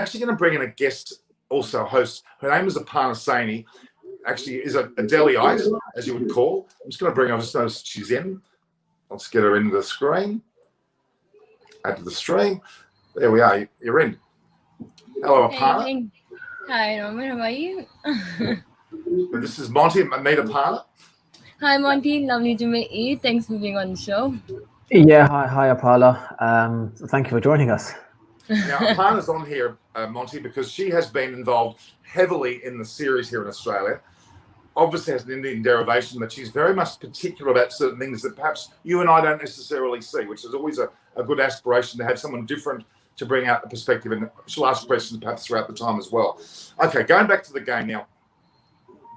actually going to bring in a guest, also a host. Her name is Aparna Saini. Actually, is a Delhiite, as you would call. I'm just going to bring her. I just noticed she's in. Let's get her into the screen. Add to the stream. There we are. You're in. Hello, Aparna. Hey, hi, Norman. How are you? This is Monty. Meet Aparna. Hi, Monty. Lovely to meet you. Thanks for being on the show. Yeah, hi, Aparna. Thank you for joining us. Now, Aparna's on here, Monty, because she has been involved heavily in the series here in Australia. Obviously has an Indian derivation, but she's very much particular about certain things that perhaps you and I don't necessarily see, which is always a good aspiration to have someone different to bring out the perspective. And she'll ask questions perhaps throughout the time as well. Okay, going back to the game now.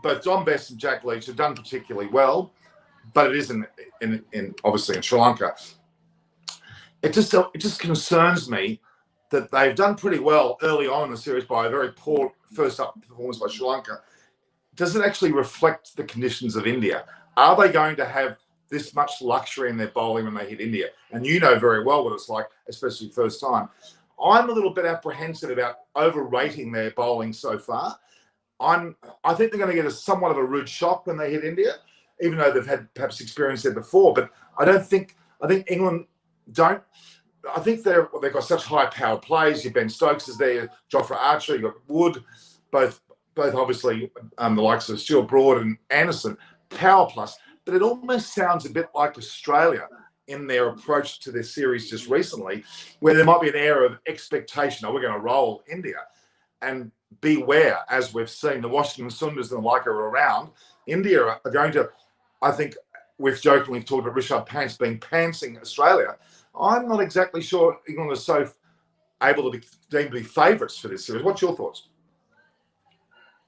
Both Dom Bess and Jack Leach have done particularly well, but it is in obviously in Sri Lanka. It just concerns me that they've done pretty well early on in the series by a very poor first up performance by Sri Lanka. Does it actually reflect the conditions of India? Are they going to have this much luxury in their bowling when they hit India? And you know very well what it's like, especially first time. I'm a little bit apprehensive about overrating their bowling so far. I think they're going to get somewhat of a rude shock when they hit India, even though they've had perhaps experience there before. But I think England don't. I think they've got such high powered plays. Your Ben Stokes is there, Jofra Archer, you've got Wood, both obviously the likes of Stuart Broad and Anderson, power plus. But it almost sounds a bit like Australia in their approach to their series just recently, where there might be an air of expectation. Oh, we're going to roll India. And beware, as we've seen, the Washington Sundars and the like are around. India are going to, I think, we've jokingly talked about Rishabh Pant being pantsing Australia. I'm not exactly sure England is so able to be deemed to be favourites for this series. What's your thoughts?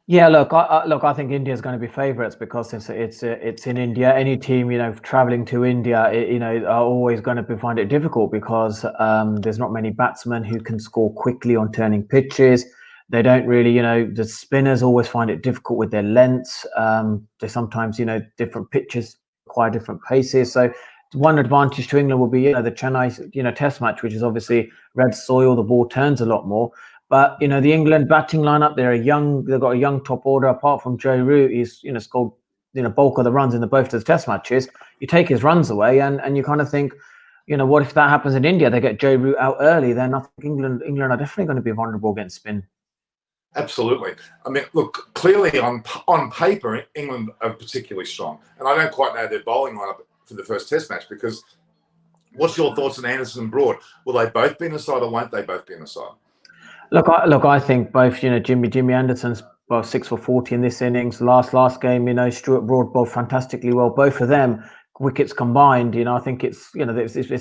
Yeah, look, I think India is going to be favourites because it's in India. Any team, travelling to India, are always going to find it difficult because there's not many batsmen who can score quickly on turning pitches. They don't really, the spinners always find it difficult with their lengths. They sometimes, different pitches require different paces. So one advantage to England will be, the Chennai, Test match, which is obviously red soil. The ball turns a lot more. But, the England batting lineup, they've got a young top order. Apart from Joe Root, he's, scored, bulk of the runs in both of the Test matches. You take his runs away and you kind of think, what if that happens in India? They get Joe Root out early. Then I think England are definitely going to be vulnerable against spin. Absolutely. I mean, look, clearly on paper, England are particularly strong. And I don't quite know their bowling lineup for the first Test match because what's your thoughts on Anderson and Broad? Will they both be in the side or won't they both be in the side? Look, I think both, Jimmy Anderson's both 6 for 40 in this innings. Last game, Stuart Broad bowled fantastically well. Both of them, wickets combined, I think it's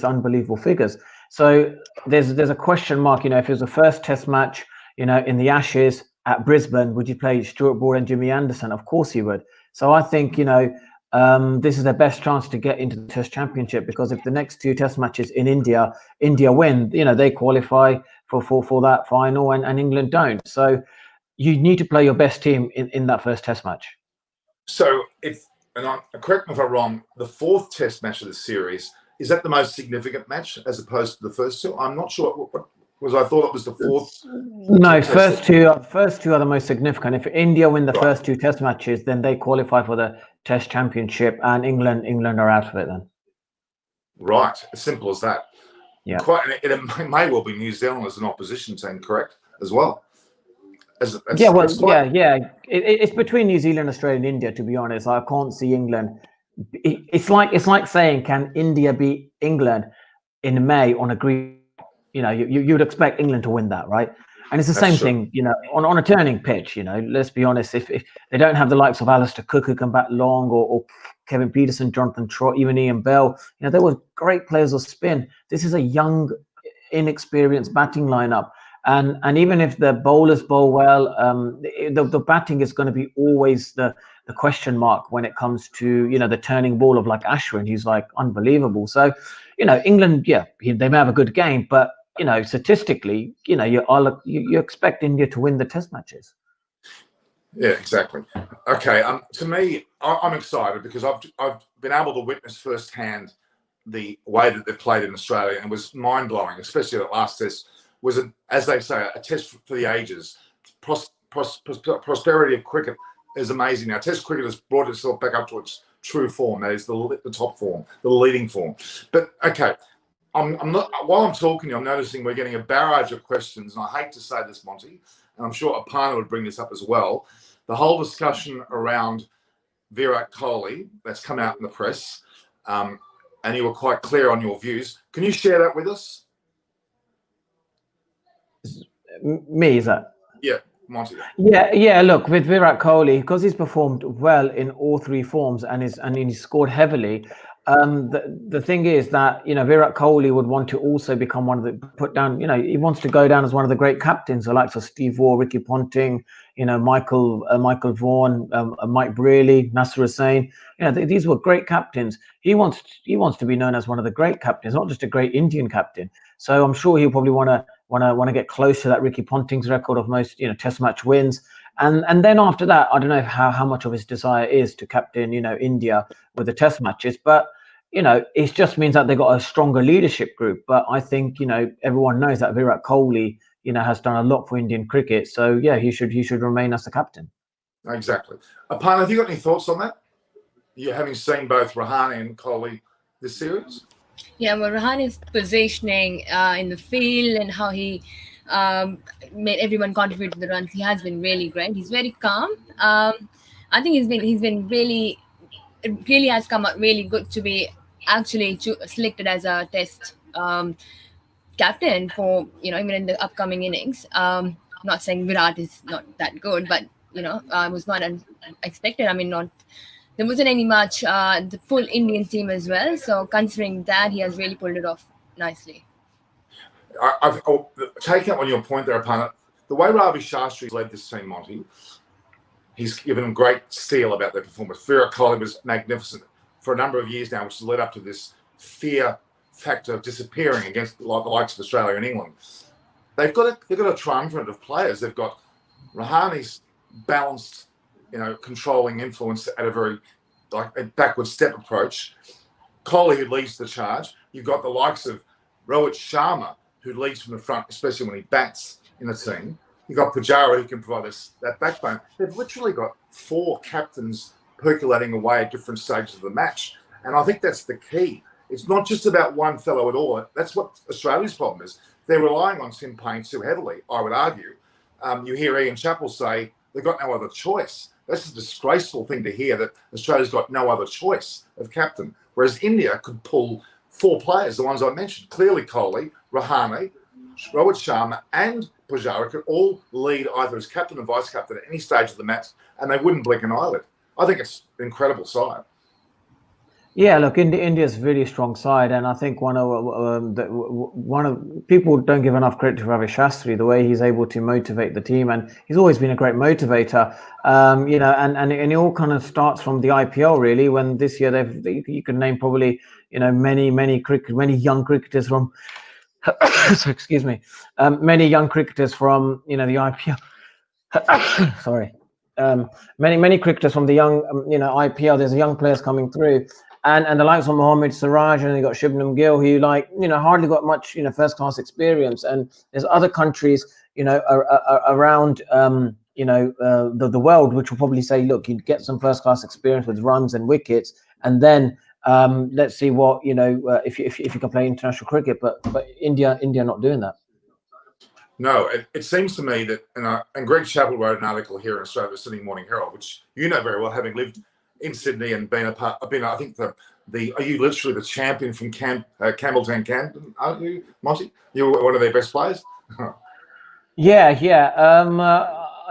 unbelievable figures. So there's a question mark, if it was the first Test match, in the Ashes at Brisbane, would you play Stuart Broad and Jimmy Anderson? Of course you would. So I think, this is their best chance to get into the Test Championship because if the next 2 Test matches in India win, they qualify for that final and England don't. So you need to play your best team in that first Test match. So correct me if I'm wrong, the 4th Test match of the series, is that the most significant match as opposed to the first 2? I'm not sure. I thought it was the 4th. No, first two are the most significant. If India win the first 2 Test matches, then they qualify for the Test Championship, and England are out of it then. Right, as simple as that. Yeah. It may well be New Zealand as an opposition team, correct, as well. It's between New Zealand, Australia, and India. To be honest, I can't see England. It's like saying, can India beat England in May on a green? You'd expect England to win that, right? And it's the same thing, on a turning pitch. Let's be honest. If they don't have the likes of Alistair Cook who can bat long, or Kevin Peterson, Jonathan Trott, even Ian Bell, they were great players of spin. This is a young, inexperienced batting lineup, and even if the bowlers bowl well, the batting is going to be always the question mark when it comes to the turning ball of like Ashwin. He's like unbelievable. So England, they may have a good game, but statistically, you expect India to win the Test matches. Yeah, exactly. Okay. To me, I'm excited because I've been able to witness firsthand the way that they've played in Australia, and it was mind blowing, especially that last Test was, as they say, a test for the ages. Prosperity of cricket is amazing. Now, Test cricket has brought itself back up to its true form. That is the top form, the leading form. But okay, I'm not. While I'm talking, I'm noticing we're getting a barrage of questions, and I hate to say this, Monty, and I'm sure Aparna would bring this up as well. The whole discussion around Virat Kohli that's come out in the press, and you were quite clear on your views. Can you share that with us? Me, is that? Yeah. Monty. Yeah. Look, with Virat Kohli, because he's performed well in all three forms and he's scored heavily. The thing is that Virat Kohli would want to also become one of the he wants to go down as one of the great captains, the likes of Steve Waugh, Ricky Ponting, Michael Vaughan, Mike Brearley, Nasser Hussain. These were great captains. He wants to be known as one of the great captains, not just a great Indian captain. So I'm sure he'll probably want to get close to that Ricky Ponting's record of most Test match wins, and then after that, I don't know how much of his desire is to captain India with the Test matches, but it just means that they got a stronger leadership group. But I think everyone knows that Virat Kohli has done a lot for Indian cricket, so yeah, he should remain as the captain. Exactly. Aparna, have you got any thoughts on that? You having seen both Rahane and Kohli this series? Yeah, well, Rahane's positioning in the field and how he made everyone contribute to the runs, he has been really great. He's very calm. I think he's been really, it really has come out really good to be actually selected as a Test captain for even in the upcoming innings. Not saying Virat is not that good, but was not unexpected. I mean, there wasn't any much the full Indian team as well. So considering that, he has really pulled it off nicely. I've taken up on your point there, Aparna. The way Ravi Shastri led this team, Monty, he's given them great steel about their performance. Virat Kohli was magnificent for a number of years now, which has led up to this fear factor of disappearing against the likes of Australia and England. They've got a triumvirate of players. They've got Rahane's balanced, controlling influence at a very a backward step approach. Kohli, who leads the charge. You've got the likes of Rohit Sharma, who leads from the front, especially when he bats in the team. You've got Pujara, who can provide us that backbone. They've literally got 4 captains percolating away at different stages of the match. And I think that's the key. It's not just about one fellow at all. That's what Australia's problem is. They're relying on Tim Paine too heavily, I would argue. You hear Ian Chappell say they've got no other choice. That's a disgraceful thing to hear, that Australia's got no other choice of captain, whereas India could pull 4 players, the ones I mentioned. Clearly Kohli, Rahane, Rohit Sharma and Pujara could all lead either as captain or vice captain at any stage of the match, and they wouldn't blink an eyelid. I think it's an incredible side. Yeah, look, India's really strong side, and I think one of people don't give enough credit to Ravi Shastri, the way he's able to motivate the team, and he's always been a great motivator. And it all kind of starts from the IPL really. When this year you can name probably many young cricketers from. So excuse me, many young cricketers from the IPL. Sorry, many cricketers from the young IPL. There's young players coming through. And the likes of Mohammad Siraj, and you got Shubman Gill, who hardly got much first class experience. And there's other countries around the world which will probably say, look, you get some first class experience with runs and wickets, and then let's see what if you can play international cricket. But India not doing that. No, it seems to me that and Greg Chappell wrote an article here in Australia, the Sydney Morning Herald, which very well, having lived in Sydney and been I think are you literally the champion from Campbelltown, Camden, aren't you, Monty? You're one of their best players. Yeah.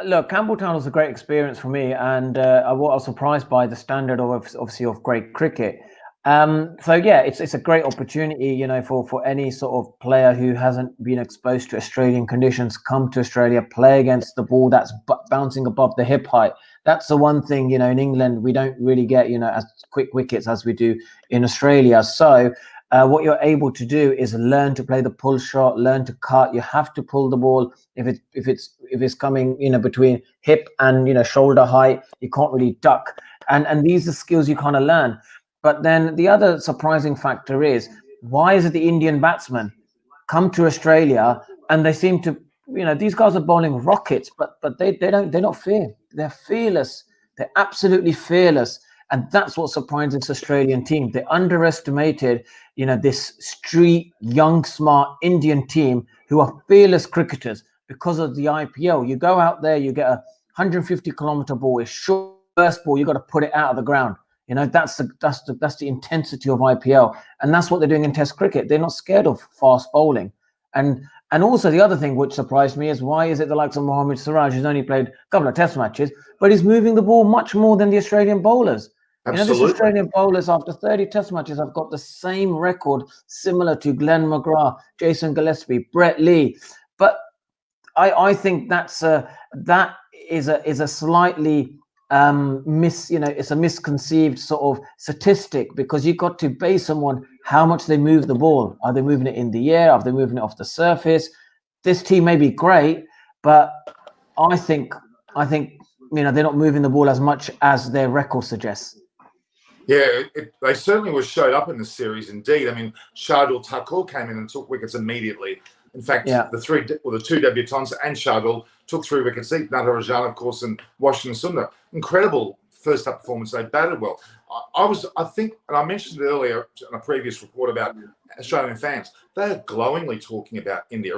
Look, Campbelltown was a great experience for me, and I was surprised by the standard of great cricket. So yeah, it's a great opportunity, for any sort of player who hasn't been exposed to Australian conditions, come to Australia, play against the ball that's bouncing above the hip height. That's the one thing, in England, we don't really get, as quick wickets as we do in Australia. So what you're able to do is learn to play the pull shot, learn to cut. You have to pull the ball if it's coming, between hip and, shoulder height. You can't really duck. And these are skills you kind of learn. But then the other surprising factor is, why is it the Indian batsmen come to Australia and they seem to, these guys are bowling rockets, but they're not feared. They're fearless. They're absolutely fearless. And that's what surprised this Australian team. They underestimated, this street, young, smart Indian team who are fearless cricketers because of the IPL. You go out there, you get a 150-kilometer ball, it's short burst ball, you got to put it out of the ground. That's the intensity of IPL, and that's what they're doing in Test cricket. They're not scared of fast bowling, and also the other thing which surprised me is why is it the likes of Mohammad Siraj, who's only played a couple of Test matches, but he's moving the ball much more than the Australian bowlers. Absolutely. This Australian bowlers after 30 Test matches have got the same record, similar to Glenn McGrath, Jason Gillespie, Brett Lee, but I think that is a slightly it's a misconceived sort of statistic, because you've got to base someone how much they move the ball. Are they moving it in the air? Are they moving it off the surface? This team may be great, but I think they're not moving the ball as much as their record suggests. Yeah, they certainly showed up in the series. Indeed, I mean, Shardul Thakur came in and took wickets immediately. In fact, the two debutants and Shardul took 3 wickets each. Natarajan, of course, and Washington Sundar. Incredible first up performance. They batted well. I think, and I mentioned it earlier in a previous report about Australian fans, they are glowingly talking about India.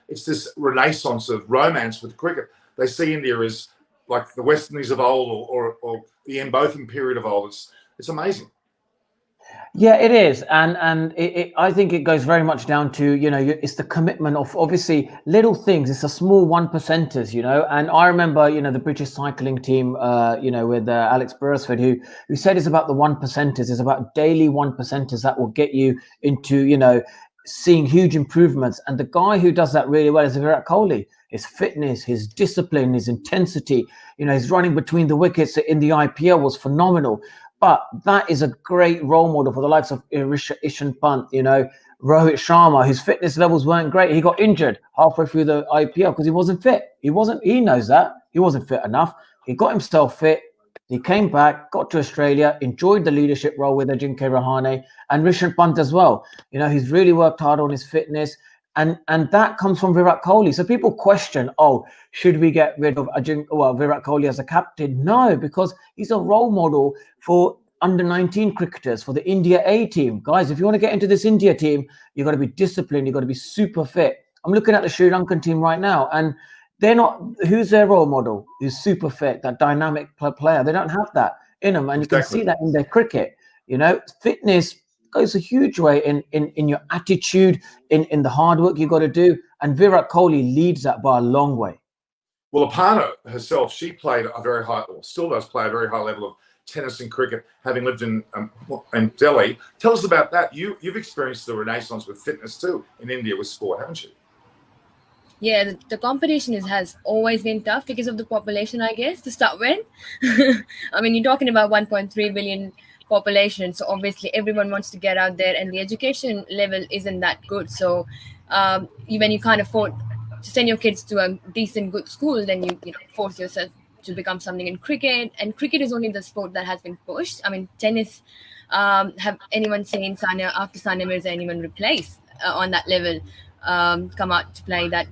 It's this renaissance of romance with cricket. They see India as like the West Indies of old, or the Botham period of old. It's amazing. Yeah, it is, and I think it goes very much down to it's the commitment of obviously little things. It's a small 1%ers, And I remember the British cycling team, with Alex Beresford, who said it's about the 1%ers. It's about daily 1%ers that will get you into seeing huge improvements. And the guy who does that really well is Virat Kohli. His fitness, his discipline, his intensity. His running between the wickets in the IPL was phenomenal. But that is a great role model for the likes of Ishan Pant, Rohit Sharma, whose fitness levels weren't great. He got injured halfway through the IPL because he wasn't fit. He knows that. He wasn't fit enough. He got himself fit. He came back, got to Australia, enjoyed the leadership role with Ajinkya Rahane and Rishabh Pant as well. He's really worked hard on his fitness. And that comes from Virat Kohli. So people question, should we get rid of Virat Kohli as a captain? No, because he's a role model for under-19 cricketers, for the India A team. Guys, if you want to get into this India team, you've got to be disciplined. You've got to be super fit. I'm looking at the Sri Lankan team right now, and they're not. Who's their role model? Who's super fit, that dynamic player? They don't have that in them, and you can see that in their cricket. Fitness goes a huge way in your attitude, in the hard work you got to do, and Virat Kohli leads that by a long way. Well, Aparna herself, she played a very high, or still does play a very high level of tennis and cricket, having lived in Delhi. Tell us about that. You've experienced the renaissance with fitness too in India with sport, haven't you? Yeah, the competition has always been tough because of the population, I guess, to start with. I mean, you're talking about 1.3 billion population, so obviously everyone wants to get out there, and the education level isn't that good. So when you can't afford to send your kids to a decent, good school, then you force yourself to become something in cricket. And cricket is only the sport that has been pushed. I mean, tennis, have anyone seen after Sania Mirza, anyone replace on that level come out to play that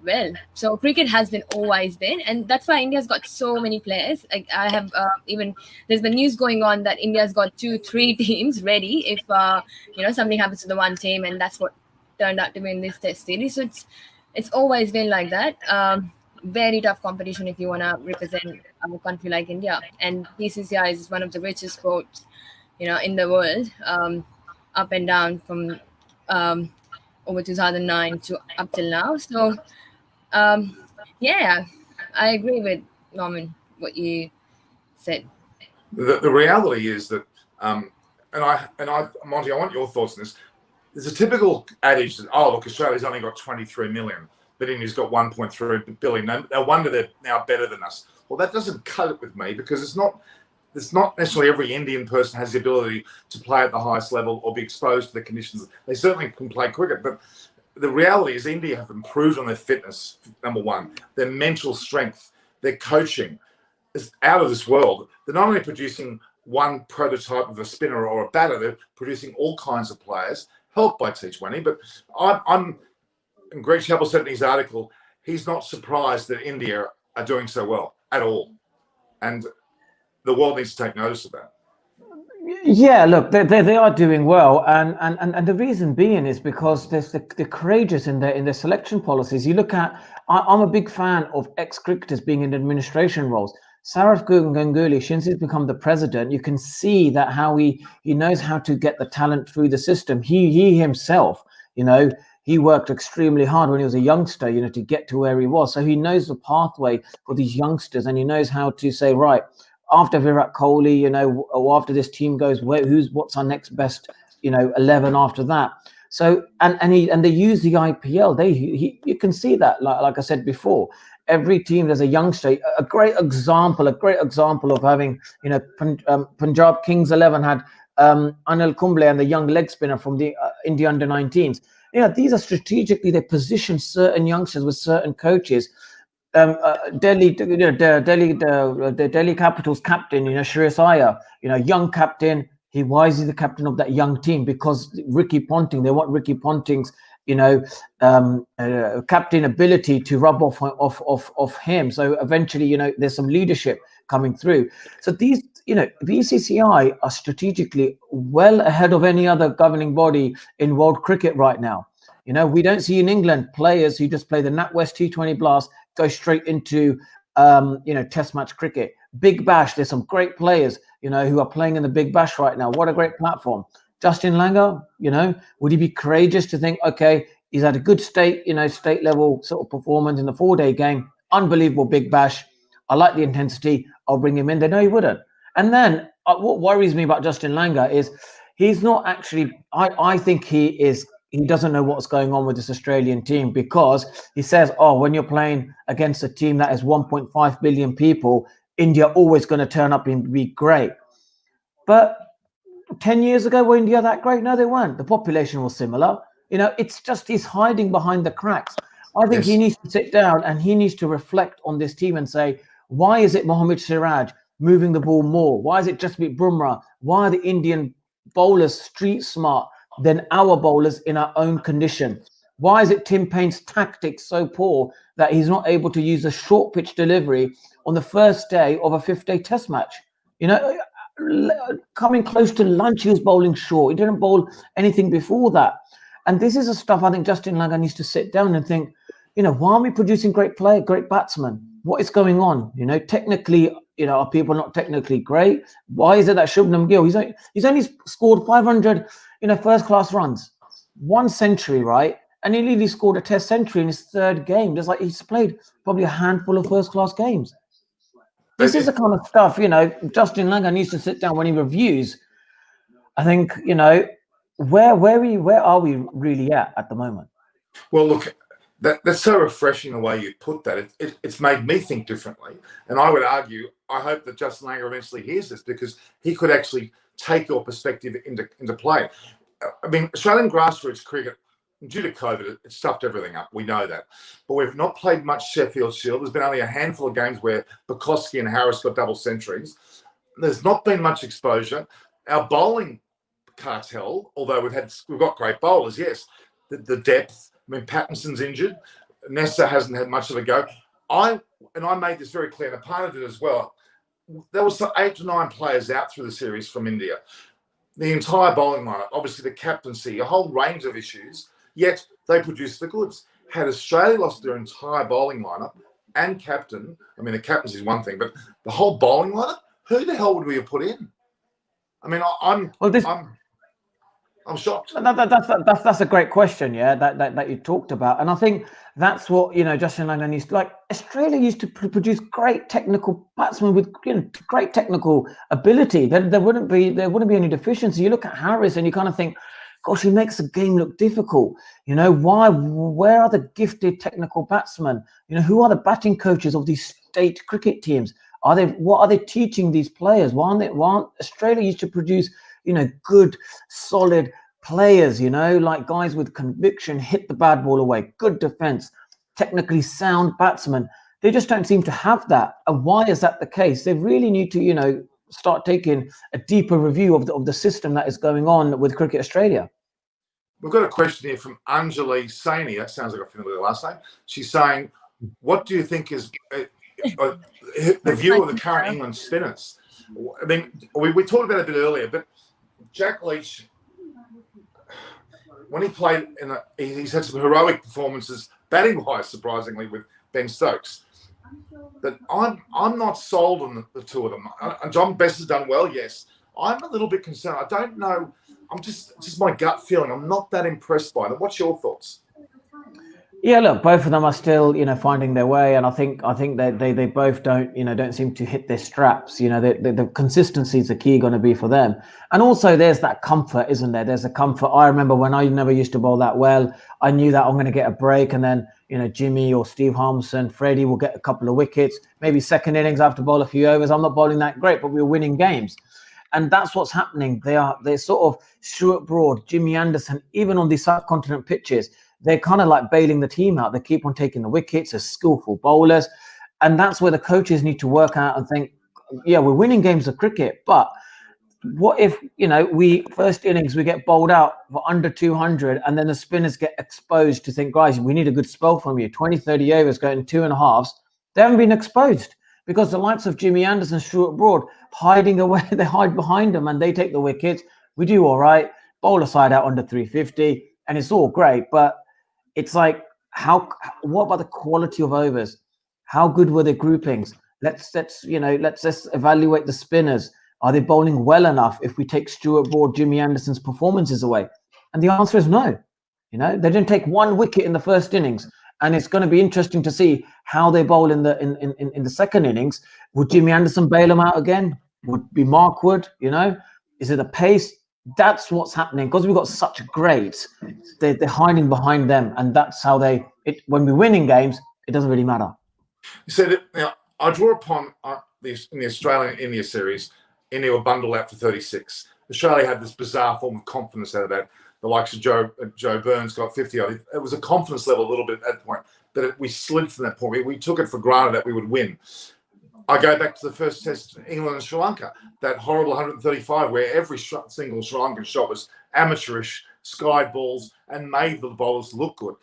well? So cricket has always been, and that's why India's got so many players. Like I have even there's been news going on that India's got 2-3 teams ready if something happens to the one team, and that's what turned out to be in this Test series. So it's always been like that. Very tough competition if you want to represent a country like India, and BCCI is one of the richest sports in the world, up and down from over 2009 to up till now. So yeah, I agree with Norman what you said. The reality is that and I Monty, I want your thoughts on this. There's a typical adage that look, Australia's only got 23 million, but India's got 1.3 billion. No wonder they're now better than us. Well, that doesn't cut it with me, because it's not necessarily every Indian person has the ability to play at the highest level or be exposed to the conditions. They certainly can play cricket, but the reality is India have improved on their fitness, number one. Their mental strength, their coaching is out of this world. They're not only producing one prototype of a spinner or a batter, they're producing all kinds of players, helped by T20. But and Greg Chappell said in his article, he's not surprised that India are doing so well at all. And the world needs to take notice of that. Yeah, look, they are doing well, and the reason being is because they're courageous in their selection policies. You look at, I'm a big fan of ex-cricketers being in administration roles. Saurav Ganguly, since he's become the president, you can see that how he knows how to get the talent through the system. He himself, he worked extremely hard when he was a youngster, to get to where he was. So he knows the pathway for these youngsters, and he knows how to say, right, after Virat Kohli, or after this team goes, what's our next best, 11 after that. So and they use the IPL. You can see that, like I said before, every team there's a youngster. A great example of having, Punjab Kings 11 had Anil Kumble and the young leg spinner from the India under-19s. These are strategically, they position certain youngsters with certain coaches. Delhi Capitals captain, Shreyas Iyer, young captain. Why is he the captain of that young team? Because Ricky Ponting, they want Ricky Ponting's, captain ability to rub off him. So eventually, there's some leadership coming through. So these, BCCI are strategically well ahead of any other governing body in world cricket right now. We don't see in England players who just play the NatWest T20 Blast go straight into, Test match cricket. Big Bash, there's some great players, who are playing in the Big Bash right now. What a great platform. Justin Langer, would he be courageous to think, okay, he's had a good state level sort of performance in the 4-day game, unbelievable Big Bash. I like the intensity. I'll bring him in. They know he wouldn't. And then what worries me about Justin Langer is he's not actually, I think he doesn't know what's going on with this Australian team, because he says, when you're playing against a team that is 1.5 billion people, India always going to turn up and be great. But 10 years ago, were India that great? No, they weren't. The population was similar. It's just he's hiding behind the cracks. I think he needs to sit down and he needs to reflect on this team and say, why is it Mohammad Siraj moving the ball more? Why is it Jasprit Bumrah? Why are the Indian bowlers street smart than our bowlers in our own condition? Why is it Tim Paine's tactics so poor that he's not able to use a short pitch delivery on the first day of a 5th-day test match? Coming close to lunch, he was bowling short. He didn't bowl anything before that. And this is the stuff I think Justin Langer needs to sit down and think, why are we producing great batsmen? What is going on? Technically, are people not technically great? Why is it that Shubman Gill, he's only scored 500, first-class runs, 1 century, right? And he nearly scored a test century in his 3rd game. He's played probably a handful of first-class games. This is the kind of stuff, Justin Langer needs to sit down when he reviews. I think, where are we really at the moment? Well, look, that's so refreshing the way you put that. It's made me think differently. And I would argue, I hope that Justin Langer eventually hears this, because he could actually take your perspective into play. I mean, Australian grassroots cricket, due to COVID, it stuffed everything up. We know that. But we've not played much Sheffield Shield. There's been only a handful of games where Bukowski and Harris got double centuries. There's not been much exposure. Our bowling cartel, although we've got great bowlers, yes. The depth. I mean, Pattinson's injured. Nessa hasn't had much of a go. I made this very clear, and Aparna did as well. There was 8 to 9 players out through the series from India. The entire bowling lineup, obviously the captaincy, a whole range of issues, yet they produced the goods. Had Australia lost their entire bowling lineup and captain, I mean, the captaincy is one thing, but the whole bowling lineup, who the hell would we have put in? I mean, I'm shocked. That's a great question, that you talked about. And I think that's what, Justin Langer needs to, like, Australia used to produce great technical batsmen with great technical ability. There wouldn't be any deficiency. You look at Harris and you kind of think, gosh, he makes the game look difficult. Where are the gifted technical batsmen? Who are the batting coaches of these state cricket teams? What are they teaching these players? Why Australia used to produce good, solid players, like guys with conviction, hit the bad ball away, good defense, technically sound batsmen. They just don't seem to have that. And why is that the case? They really need to, start taking a deeper review of the system that is going on with Cricket Australia. We've got a question here from Anjali Saini. That sounds like a familiar last name. She's saying, what do you think is the view of the current England spinners? I mean, we talked about it a bit earlier, but Jack Leach, when he played, he's had some heroic performances, batting-wise, surprisingly, with Ben Stokes. But I'm not sold on the two of them. John Best has done well, yes. I'm a little bit concerned. I don't know. I'm just my gut feeling. I'm not that impressed by them. What's your thoughts? Yeah, look, both of them are still, finding their way, and I think that they both don't seem to hit their straps. The consistency is the key going to be for them, and also there's that comfort, isn't there? There's a comfort. I remember when I never used to bowl that well, I knew that I'm going to get a break, and then Jimmy or Steve Harmson, Freddie will get a couple of wickets. Maybe second innings I have to bowl a few overs. I'm not bowling that great, but we're winning games. And that's what's happening. They're sort of Stuart Broad, Jimmy Anderson, even on these subcontinent pitches, they're kind of like bailing the team out. They keep on taking the wickets as skillful bowlers. And that's where the coaches need to work out and think, yeah, we're winning games of cricket, but what if, we first innings, we get bowled out for under 200 and then the spinners get exposed to think, guys, we need a good spell from you. 20, 30 overs going 2.5. They haven't been exposed. Because the likes of Jimmy Anderson, Stuart Broad, hiding away, they hide behind them and they take the wickets. We do all right. Bowl a side out under 350, and it's all great. But it's like, what about the quality of overs? How good were their groupings? Let's evaluate the spinners. Are they bowling well enough if we take Stuart Broad, Jimmy Anderson's performances away? And the answer is no. They didn't take one wicket in the first innings. And it's going to be interesting to see how they bowl in the second innings. Would Jimmy Anderson bail them out again? Would be Mark Wood? Is it the pace? That's what's happening because we've got such greats. They're hiding behind them, and that's how when we're winning games, it doesn't really matter. You said now I draw upon in the Australian-India series. India were bundled out for 36. Australia had this bizarre form of confidence out of that. The likes of Joe Burns got 50. It was a confidence level a little bit at that point, but we slid from that point. We took it for granted that we would win. I go back to the first test, England and Sri Lanka, that horrible 135 where every single Sri Lankan shot was amateurish, sky balls, and made the bowlers look good.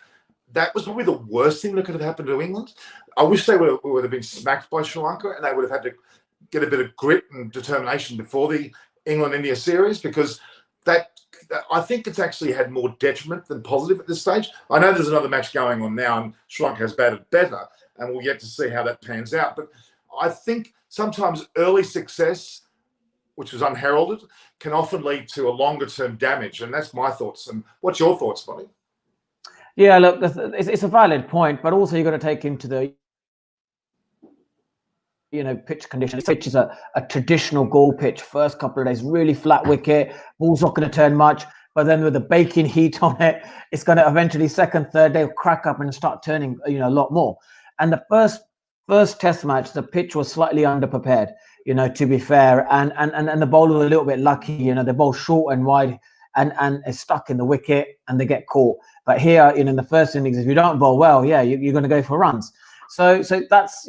That was probably the worst thing that could have happened to England. I wish they would have been smacked by Sri Lanka and they would have had to get a bit of grit and determination before the England-India series because I think it's actually had more detriment than positive at this stage. I know there's another match going on now and Sri Lanka has batted better and we'll get to see how that pans out. But I think sometimes early success, which was unheralded, can often lead to a longer-term damage. And that's my thoughts. And what's your thoughts, Bonnie? Yeah, look, it's a valid point, but also you've got to take into the pitch conditions. This pitch is a traditional goal pitch. First couple of days, really flat wicket. Ball's not going to turn much. But then with the baking heat on it, it's going to eventually second, third day crack up and start turning, a lot more. And the first test match, the pitch was slightly underprepared, to be fair. And the bowler was a little bit lucky, they bowl short and wide and it's stuck in the wicket and they get caught. But here, in the first innings, if you don't bowl well, you're going to go for runs. So that's,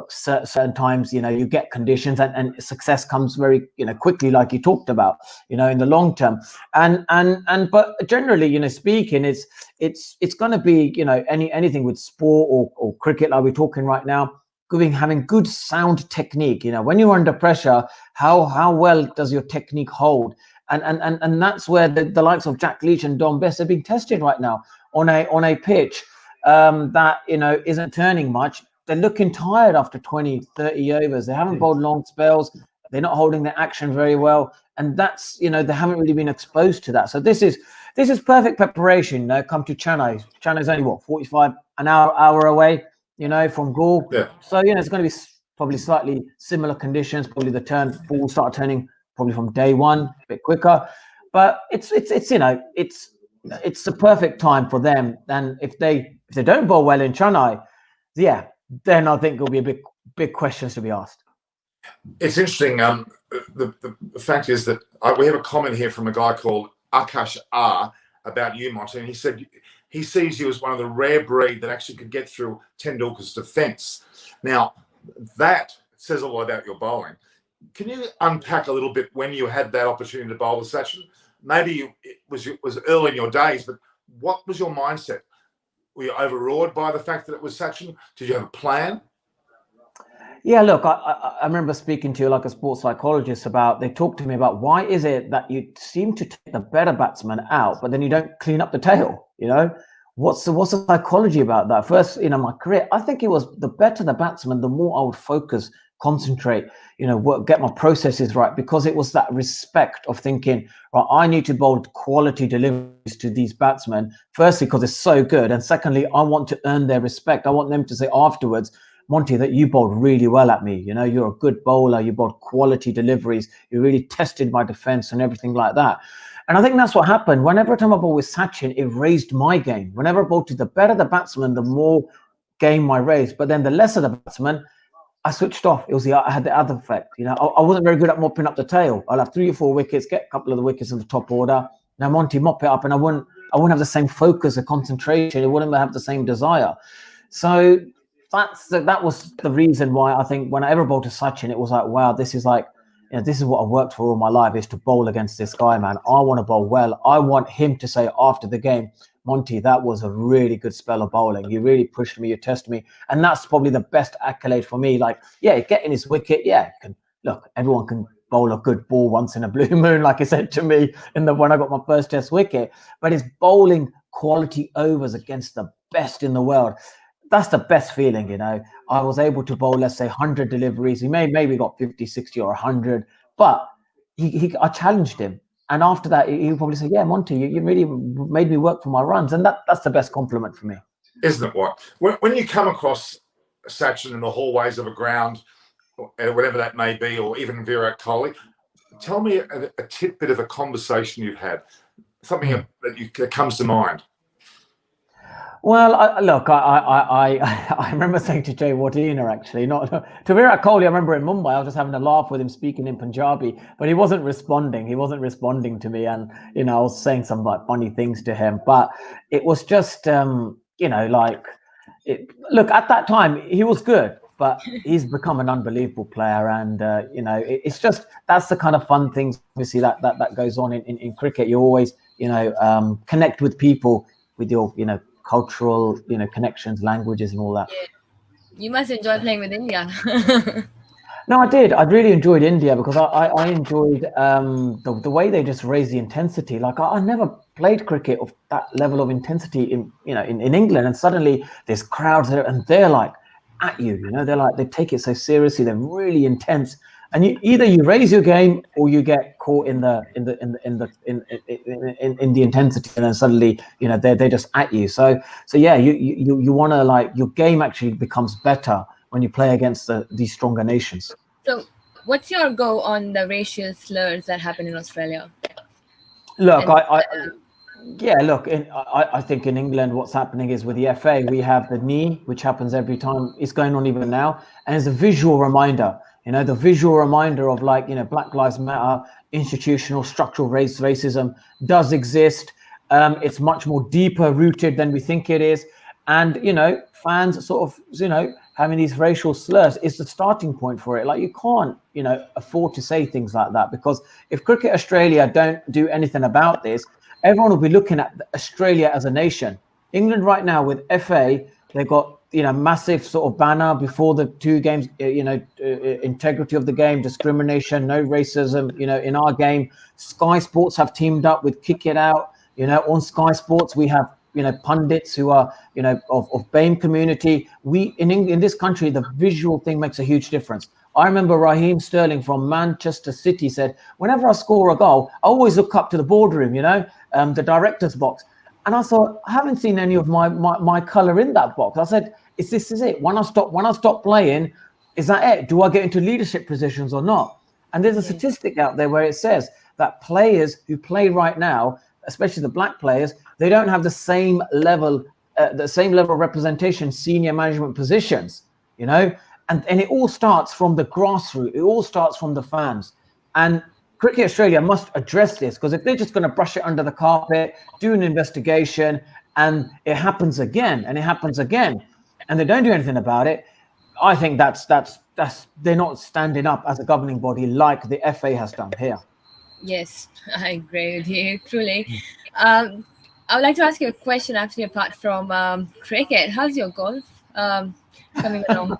certain times, you get conditions and success comes very, quickly, like you talked about, in the long term. But generally, speaking, it's going to be, anything with sport or cricket, like we're talking right now, having good sound technique. When you're under pressure, how well does your technique hold? And that's where the likes of Jack Leach and Don Best are being tested right now on a pitch that isn't turning much. They're looking tired after 20, 30 overs. They haven't bowled long spells. They're not holding their action very well. And that's, they haven't really been exposed to that. So this is perfect preparation. Come to Chennai. Chennai's only 45 an hour away, from Galle. Yeah. So, it's going to be probably slightly similar conditions. Probably the ball start turning probably from day one, a bit quicker. But it's the perfect time for them. And if they don't bowl well in Chennai, then I think there'll be big questions to be asked. It's interesting. The fact is that we have a comment here from a guy called Akash R about you, Monty, and he said he sees you as one of the rare breed that actually could get through Tendulkar's defence. Now, that says a lot about your bowling. Can you unpack a little bit when you had that opportunity to bowl with Sachin? maybe it was early in your days, but what was your mindset? Were you overawed by the fact that it was Sachin? Did you have a plan? Yeah, look, I remember speaking to like a sports psychologist they talked to me about why is it that you seem to take the better batsman out, but then you don't clean up the tail, What's the psychology about that? First, my career, I think it was the better the batsman, the more I would focus, concentrate, get my processes right, because it was that respect of thinking, right, I need to bowl quality deliveries to these batsmen, firstly, because it's so good. And secondly, I want to earn their respect. I want them to say afterwards, Monty, that you bowled really well at me. You're a good bowler. You bowled quality deliveries. You really tested my defense and everything like that. And I think that's what happened. Whenever time I bowled with Sachin, it raised my game. Whenever I bowled to the better the batsman, the more game I raised. But then the lesser the batsman, I switched off. I had the other effect. I wasn't very good at mopping up the tail. I'll have 3 or 4 wickets, get a couple of the wickets in the top order. Now Monty, mop it up, and I wouldn't have the same focus or concentration. It wouldn't have the same desire. So that was the reason why I think when I ever bowled to Sachin, it was like, wow, this is like, this is what I worked for all my life, is to bowl against this guy, man. I want to bowl well. I want him to say after the game, Monty, that was a really good spell of bowling. You really pushed me, you tested me. And that's probably the best accolade for me. Like, yeah, getting his wicket, look, everyone can bowl a good ball once in a blue moon, like he said to me when I got my first test wicket. But it's bowling quality overs against the best in the world. That's the best feeling, I was able to bowl, let's say, 100 deliveries. He maybe got 50, 60 or 100, but I challenged him. And after that, he'll probably say, yeah, Monty, you really made me work for my runs. And that's the best compliment for me. Isn't it what? When you come across Sachin in the hallways of a ground, whatever that may be, or even Virat Kohli, tell me a tidbit of a conversation you've had, something that comes to mind. Well, I remember saying to Jay Wardena, actually, not to Virat Kohli. I remember in Mumbai, I was just having a laugh with him speaking in Punjabi, but he wasn't responding. He wasn't responding to me, and I was saying some like funny things to him. But it was just, look, at that time he was good, but he's become an unbelievable player, and it's just that's the kind of fun things obviously that goes on in cricket. You always connect with people with your cultural connections, languages and all that. Yeah. You must enjoy playing with India. No, I did. I really enjoyed India because I enjoyed the way they just raised the intensity. Like I never played cricket of that level of intensity in England, and suddenly there's crowds there and they're like at you, they're like, they take it so seriously. They're really intense, and either you raise your game or you get caught in the intensity, and then suddenly they're just at you. So yeah, you want to, like, your game actually becomes better when you play against these stronger nations. So what's your go on the racial slurs that happen in Australia? Look, I think in England what's happening is with the FA, we have the knee, which happens every time. It's going on even now, and it's a visual reminder. The visual reminder of, like, Black Lives Matter, institutional structural racism does exist. It's much more deeper rooted than we think it is. And, fans sort of, having these racial slurs is the starting point for it. Like, you can't, afford to say things like that, because if Cricket Australia don't do anything about this, everyone will be looking at Australia as a nation. England right now with FA, they've got, massive sort of banner before the 2 games, integrity of the game, discrimination, no racism, in our game. Sky Sports have teamed up with Kick It Out. On Sky Sports, we have, pundits who are, of BAME community. In this country, the visual thing makes a huge difference. I remember Raheem Sterling from Manchester City said, whenever I score a goal, I always look up to the boardroom, the director's box. And I thought, I haven't seen any of my colour in that box. I said, is it? When I stop playing, is that it? Do I get into leadership positions or not? And there's a statistic out there where it says that players who play right now, especially the black players, they don't have the same level of representation, senior management positions, and it all starts from the grassroots. It all starts from the fans. And Cricket Australia must address this, because if they're just going to brush it under the carpet, do an investigation, and it happens again, and they don't do anything about it, I think that's they're not standing up as a governing body like the FA has done here. Yes, I agree with you, truly. Um, I would like to ask you a question actually apart from cricket. How's your golf coming along?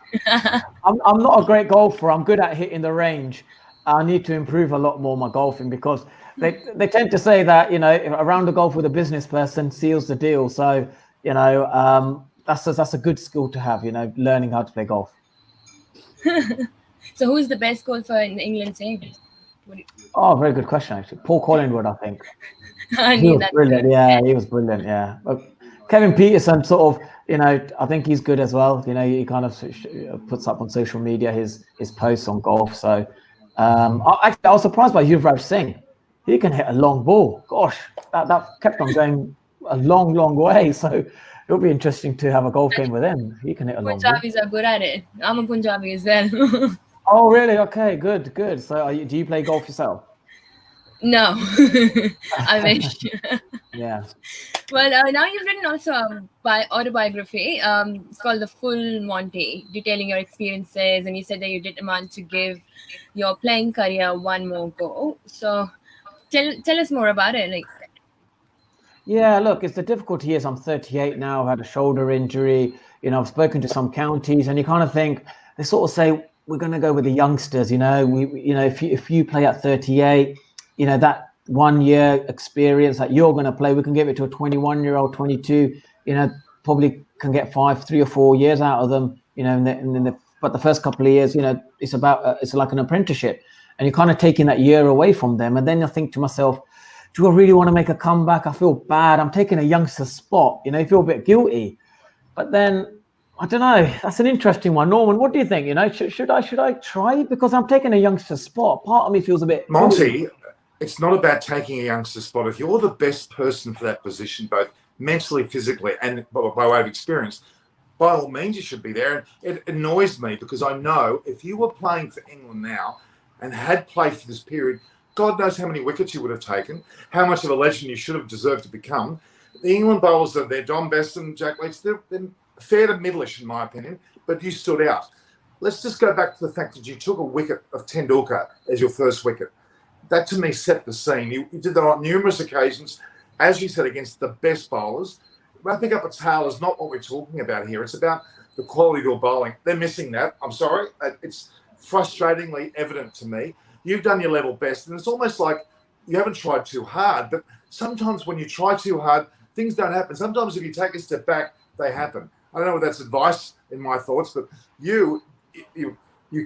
I'm not a great golfer. I'm good at hitting the range. I need to improve a lot more my golfing because they tend to say that, a round of golf with a business person seals the deal. So, that's a good skill to have, learning how to play golf. So who's the best golfer in the England team? Oh, very good question, actually. Paul Collingwood, I think. I He knew was that. brilliant. Yeah, he was brilliant. Yeah. But Kevin Peterson, sort of, I think he's good as well. He kind of puts up on social media his posts on golf. So, I was surprised by Yuvraj Singh. He can hit a long ball. Gosh, that kept on going a long, long way. So it'll be interesting to have a golf game with him. He can hit a long ball. Punjabis are good at it. I'm a Punjabi as well. Oh, really? Okay, good, good. So, do you play golf yourself? No, I wish. Yeah. Well, now you've written also a autobiography. It's called The Full Monty, detailing your experiences, and you said that you didn't want to give your playing career one more go. So, tell us more about it. Yeah, look, it's the difficulty is I'm 38 now. I've had a shoulder injury. I've spoken to some counties, and you kind of think they sort of say we're going to go with the youngsters. If you play at 38, that 1 year experience that you're going to play, we can give it to a 21-year-old, 22. Probably can get 3 or 4 years out of them. But the first couple of years, it's like an apprenticeship, and you're kind of taking that year away from them. And then I think to myself, do I really want to make a comeback? I feel bad. I'm taking a youngster's spot. You feel a bit guilty. But then, I don't know. That's an interesting one. Norman, what do you think? Should I try? Because I'm taking a youngster's spot. Part of me feels a bit... Monty, it's not about taking a youngster's spot. If you're the best person for that position, both mentally, physically, and by way of experience, by all means, you should be there. And it annoys me because I know if you were playing for England now and had played for this period, God knows how many wickets you would have taken, how much of a legend you should have deserved to become. The England bowlers are there, Don Best and Jack Leach, they're fair to middleish in my opinion, but you stood out. Let's just go back to the fact that you took a wicket of Tendulkar as your first wicket. That to me set the scene. You did that on numerous occasions, as you said, against the best bowlers. Wrapping up a tail is not what we're talking about here. It's about the quality of your bowling. They're missing that. I'm sorry. It's frustratingly evident to me. You've done your level best, and it's almost like you haven't tried too hard. But sometimes when you try too hard, things don't happen. Sometimes if you take a step back, they happen. I don't know if that's advice in my thoughts, but you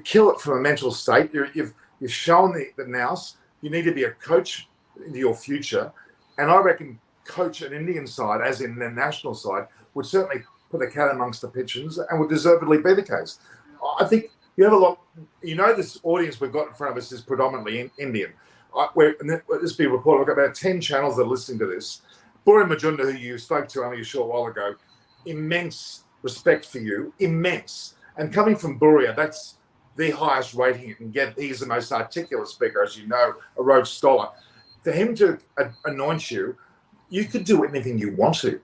kill it from a mental state. You've shown the nous. You need to be a coach into your future, and I reckon coach an Indian side, as in the national side, would certainly put the cat amongst the pigeons and would deservedly be the case. I think you have a lot. This audience we've got in front of us is predominantly Indian. This be reported. We've got about 10 channels that are listening to this. Buri Majunda, who you spoke to only a short while ago, immense respect for you, immense. And coming from Buria, that's the highest rating you can get. He's the most articulate speaker, as you know, a Rhodes Scholar. For him to anoint you, you could do anything you want to.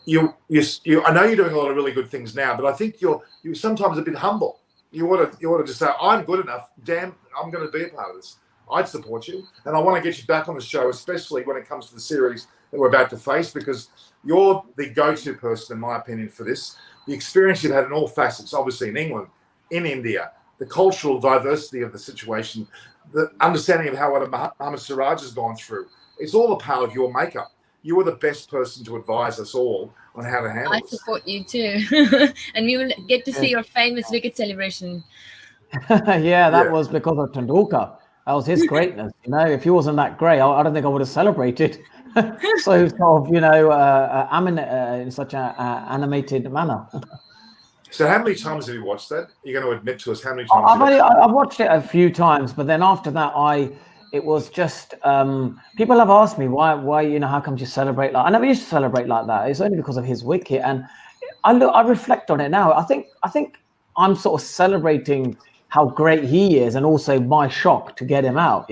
I know you're doing a lot of really good things now, but I think you're sometimes a bit humble. You ought to just say, I'm good enough. Damn, I'm going to be a part of this. I'd support you. And I want to get you back on the show, especially when it comes to the series that we're about to face, because you're the go-to person, in my opinion, for this. The experience you've had in all facets, obviously in England, in India, the cultural diversity of the situation, the understanding of how what Mohammad Siraj has gone through. It's all a part of your makeup. You are the best person to advise us all on how to handle this. I support you too. And we will get to see your famous wicket celebration. That was because of Tendulkar. That was his greatness. If he wasn't that great, I don't think I would have celebrated so sort of, in such an animated manner. So how many times have you watched that? You're going to admit to us how many times? I've watched it a few times, but then after that, it was just people have asked me why how come you celebrate like I never used to celebrate like that. It's only because of his wicket, and I reflect on it now. I think I'm sort of celebrating how great he is, and also my shock to get him out.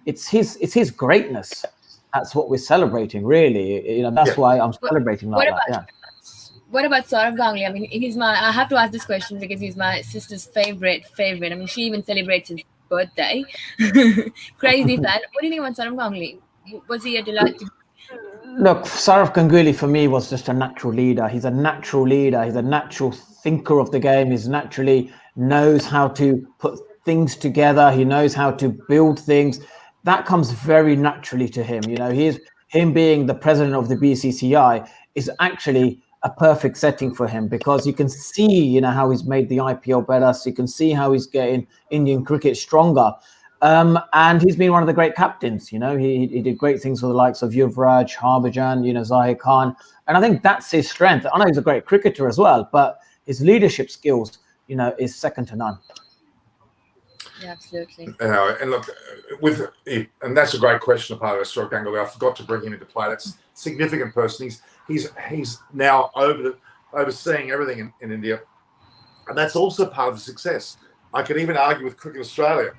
It's his greatness. That's what we're celebrating, really. That's why I'm celebrating like that. Yeah. What about Saurav Ganguly? I mean, I have to ask this question because he's my sister's favorite. I mean, she even celebrates his birthday. Crazy fan. What do you think about Saurav Ganguly? Was he a delight to Look, Saurav Ganguly for me was just a natural leader. He's a natural leader. He's a natural thinker of the game. He's naturally knows how to put things together. He knows how to build things. That comes very naturally to him. You know, him being the president of the BCCI is actually a perfect setting for him, because you can see, you know, how he's made the IPL better. So you can see how he's getting Indian cricket stronger. And he's been one of the great captains. You know, he did great things for the likes of Yuvraj, Harbhajan, you know, Zahir Khan. And I think that's his strength. I know he's a great cricketer as well, but his leadership skills, you know, is second to none. Yeah, absolutely. And look, and that's a great question, part of Saurav Ganguly. I forgot to bring him into play. That's a significant person. He's now overseeing everything in India, and that's also part of the success. I could even argue with Cricket Australia.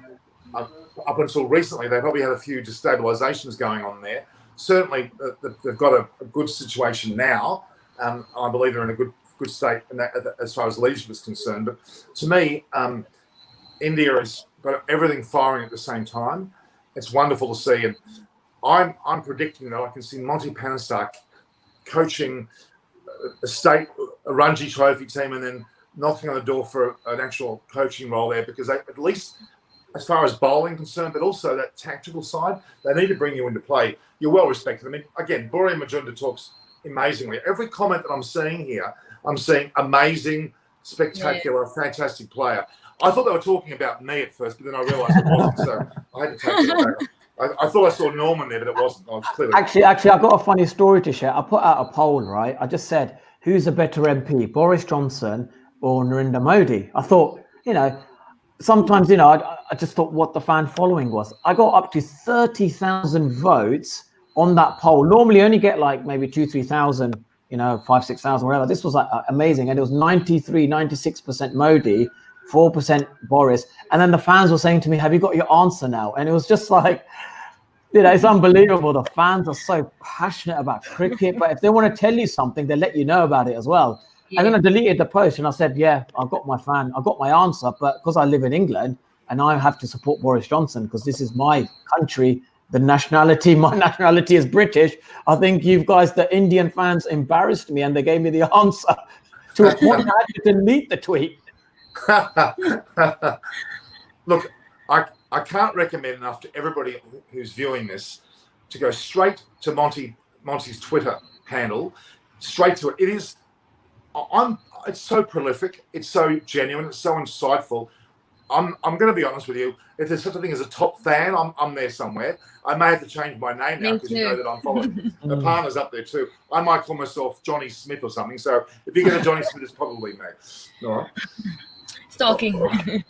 Up until recently, they probably had a few destabilisations going on there. Certainly, they've got a good situation now. I believe they're in a good state in that, as far as leadership is concerned. But to me, India has got everything firing at the same time. It's wonderful to see, and I'm predicting that I can see Monty Panesar coaching a Ranji Trophy team, and then knocking on the door for an actual coaching role there, because they, at least as far as bowling concerned, but also that tactical side, they need to bring you into play. You're well respected. I mean, again, Buri Majunda talks amazingly. Every comment that I'm seeing here, I'm seeing amazing, spectacular, fantastic player. I thought they were talking about me at first, but then I realised it wasn't, so I had to take it back. I thought I saw Norman there, but it wasn't. I was clearly... Actually, I've got a funny story to share. I put out a poll, right? I just said, who's a better MP, Boris Johnson or Narendra Modi? I thought, you know, sometimes, you know, I just thought what the fan following was. I got up to 30,000 votes on that poll. Normally only get like maybe 2,000-3,000, you know, 5,000-6,000, whatever. This was like amazing. And it was 96% Modi, 4% Boris. And then the fans were saying to me, have you got your answer now? And it was just like, you know, it's unbelievable. The fans are so passionate about cricket, but if they want to tell you something, they let you know about it as well. Yeah. And then I deleted the post and I said, yeah, I've got my answer, but because I live in England and I have to support Boris Johnson because this is my country, my nationality is British. I think you guys, the Indian fans, embarrassed me and they gave me the answer to a point I had to delete the tweet. Look, I can't recommend enough to everybody who's viewing this to go straight to Monty's Twitter handle, straight to it. It's so prolific, it's so genuine, it's so insightful. I'm going to be honest with you. If there's such a thing as a top fan, I'm there somewhere. I may have to change my name now because you know that I'm following. Aparna's up there too. I might call myself Johnny Smith or something. So if you get a Johnny Smith, it's probably me. All right. Stalking,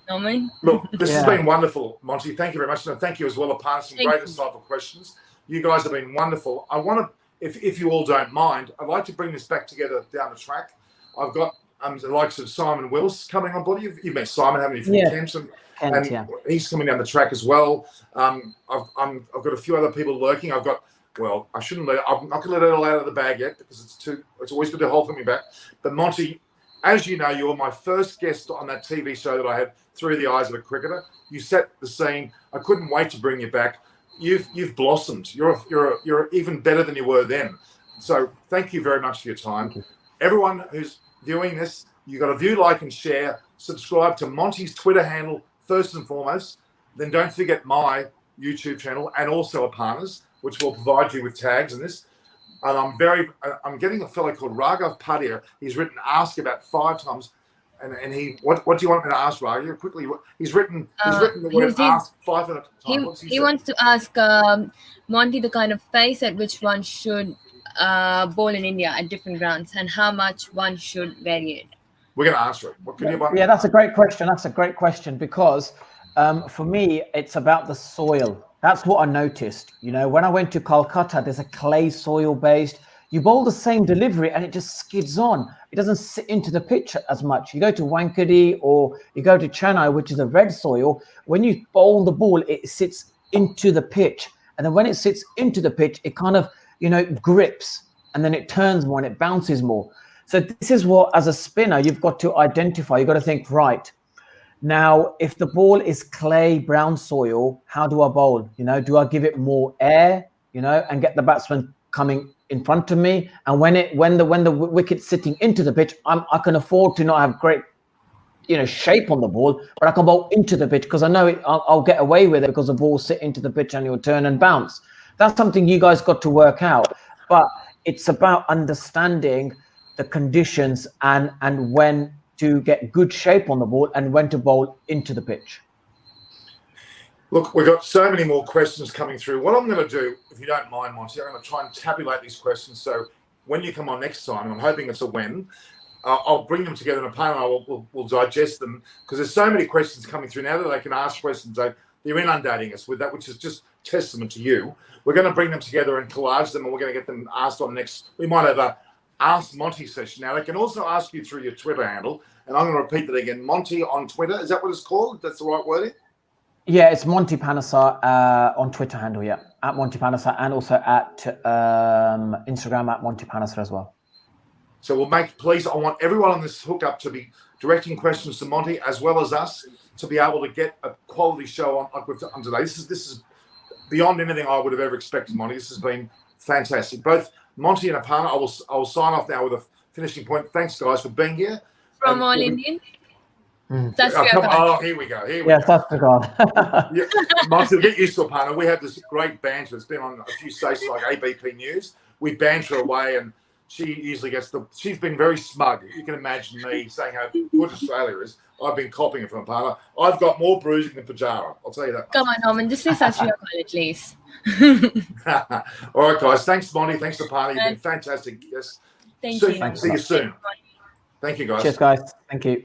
Norman. Look, this has been wonderful, Monty. Thank you very much. And thank you as well, Aparna. Some great insightful questions. You guys have been wonderful. I want to, if you all don't mind, I'd like to bring this back together down the track. I've got the likes of Simon Wills coming on board. You've met Simon, haven't you, from Kempson? And he's coming down the track as well. I've got a few other people lurking. I'm not going to let it all out of the bag yet because it's always good to hold me back. But Monty, as you know, you were my first guest on that TV show that I had, Through the Eyes of a Cricketer. You set the scene. I couldn't wait to bring you back. You've blossomed. You're even better than you were then. So thank you very much for your time. Everyone who's viewing this, you got to view, like, and share. Subscribe to Monty's Twitter handle first and foremost. Then don't forget my YouTube channel and also Aparna's, which will provide you with tags in this. And I'm getting a fellow called Raghav Padir. He's written "ask" about 5 times, and he what do you want me to ask, Raghav? Quickly, he's written the word "ask" 5 at a time. He wants to ask Monty the kind of pace at which one should bowl in India at different grounds, and how much one should vary it. We're going to answer it. What can you? Yeah, that's a great question. Because for me, it's about the soil. That's what I noticed. You know, when I went to Kolkata, there's a clay soil based. You bowl the same delivery and it just skids on. It doesn't sit into the pitch as much. You go to Wankhede or you go to Chennai, which is a red soil. When you bowl the ball, it sits into the pitch. And then when it sits into the pitch, it kind of, you know, grips and then it turns more and it bounces more. So this is what, as a spinner, you've got to identify. You've got to think, right, Now, if the ball is clay, brown soil, how do I bowl? You know, do I give it more air, you know, and get the batsman coming in front of me? And when the wicket's sitting into the pitch, I can afford to not have great, you know, shape on the ball, but I can bowl into the pitch because I know I'll get away with it because the ball sit into the pitch and it'll turn and bounce. That's something you guys got to work out. But it's about understanding the conditions and when to get good shape on the ball and when to bowl into the pitch. Look, we've got so many more questions coming through. What I'm going to do, if you don't mind, Monty, I'm going to try and tabulate these questions. So when you come on next time, I'm hoping it's a when, I'll bring them together in a panel and we'll digest them because there's so many questions coming through now that they can ask questions. They're inundating us with that, which is just testament to you. We're going to bring them together and collage them, and we're going to get them asked on next. We might have a Ask Monty session. Now, they can also ask you through your Twitter handle, and I'm going to repeat that again. Monty on Twitter. Is that what it's called? That's the right wording? Yeah, it's Monty Panesar on Twitter handle, yeah. At Monty Panesar, and also at Instagram at Monty Panesar as well. So please, I want everyone on this hookup to be directing questions to Monty as well as us to be able to get a quality show on like we've done today. This is beyond anything I would have ever expected, Monty. This has been fantastic. Both Monty and Aparna, I will sign off now with a finishing point. Thanks, guys, for being here. From All Indian. Here we go. That's the goal. Yeah, Monty, get used to Aparna. We have this great banter. It's been on a few stations like ABP News. We banter away, and she usually gets she's been very smug. You can imagine me saying how good Australia is. I've been copying it from Aparna. I've got more bruising than Pajara. I'll tell you that. Come on, Norman. Just say Sasri Akal at least. All right, guys. Thanks, Monty. Thanks, Aparna. You've been fantastic. Yes. Thank you. See you soon. Thank you, guys. Cheers, guys. Thank you.